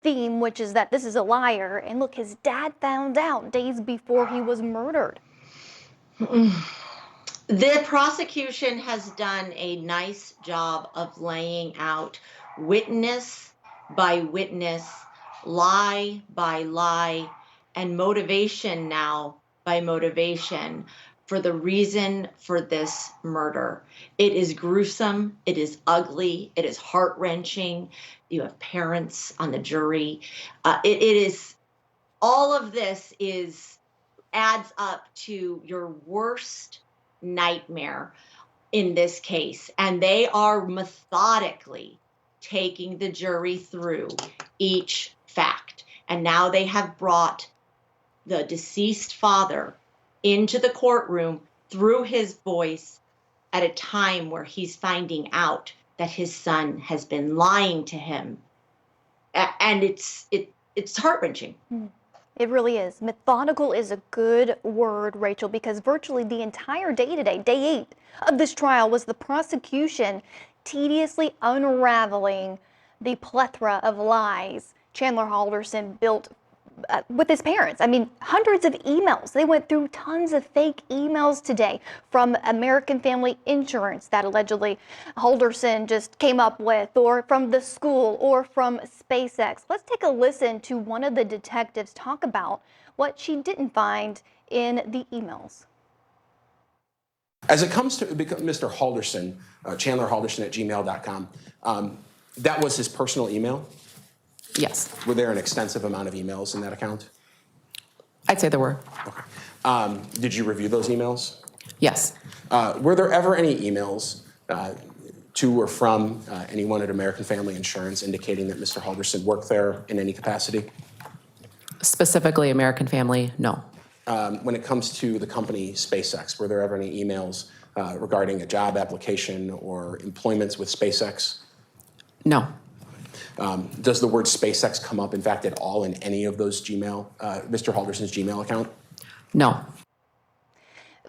theme, which is that this is a liar. And look, his dad found out days before he was murdered. The prosecution has done a nice job of laying out witness by witness, lie by lie, and motivation now by motivation for the reason for this murder. It is gruesome, it is ugly, it is heart-wrenching. You have parents on the jury. It is all of this is adds up to your worst nightmare in this case. And they are methodically taking the jury through each fact. And now they have brought the deceased father into the courtroom through his voice at a time where he's finding out that his son has been lying to him. And it's heart-wrenching. It really is. Methodical is a good word, Rachel, because virtually the entire day today, day 8 of this trial, was the prosecution tediously unraveling the plethora of lies Chandler Halderson built with his parents. I mean, hundreds of emails. They went through tons of fake emails today from American Family Insurance that allegedly Halderson just came up with, or from the school, or from SpaceX. Let's take a listen to one of the detectives talk about what she didn't find in the emails. As it comes to Mr. Halderson, Chandler Halderson at gmail.com, that was his personal email? Yes. Were there an extensive amount of emails in that account? I'd say there were. Okay. Did you review those emails? Yes. Were there ever any emails to or from anyone at American Family Insurance indicating that Mr. Halderson worked there in any capacity? Specifically American Family, no. When it comes to the company SpaceX, were there ever any emails regarding a job application or employments with SpaceX? No. Does the word SpaceX come up, in fact, at all in any of those Mr. Halderson's Gmail account? No.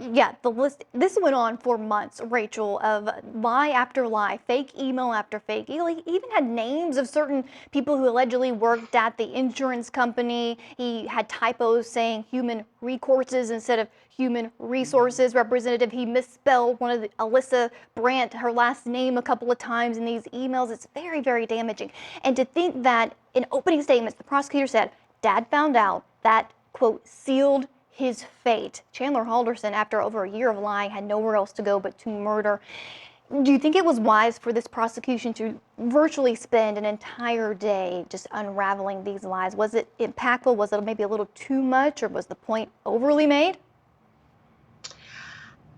Yeah, the list, this went on for months, Rachel, of lie after lie, fake email after fake email. He even had names of certain people who allegedly worked at the insurance company. He had typos saying human recourses instead of human resources representative. He misspelled one of Alyssa Brandt, her last name, a couple of times in these emails. It's very, very damaging. And to think that in opening statements, the prosecutor said, Dad found out that, quote, sealed his fate. Chandler Halderson, after over a year of lying, had nowhere else to go but to murder. Do you think it was wise for this prosecution to virtually spend an entire day just unraveling these lies? Was it impactful? Was it maybe a little too much, or was the point overly made?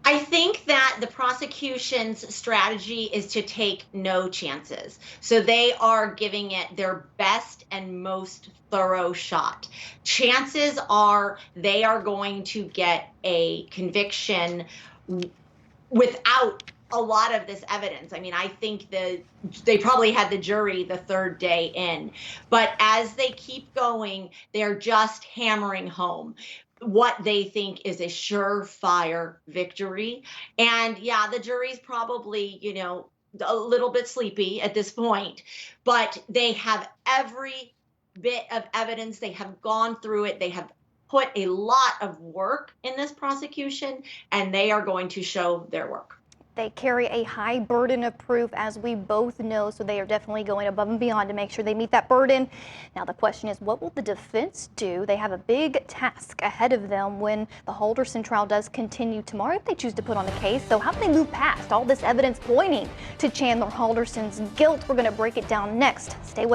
I think that the prosecution's strategy is to take no chances. So they are giving it their best and most thorough shot. Chances are they are going to get a conviction without a lot of this evidence. I mean, I think they probably had the jury the third day in, but as they keep going, they're just hammering home what they think is a surefire victory. And yeah, the jury's probably, a little bit sleepy at this point, but they have every bit of evidence. They have gone through it. They have put a lot of work in this prosecution, and they are going to show their work. They carry a high burden of proof, as we both know, so they are definitely going above and beyond to make sure they meet that burden. Now the question is, what will the defense do? They have a big task ahead of them when the Halderson trial does continue tomorrow, if they choose to put on a case. So how do they move past all this evidence pointing to Chandler Halderson's guilt? We're going to break it down next. Stay with us.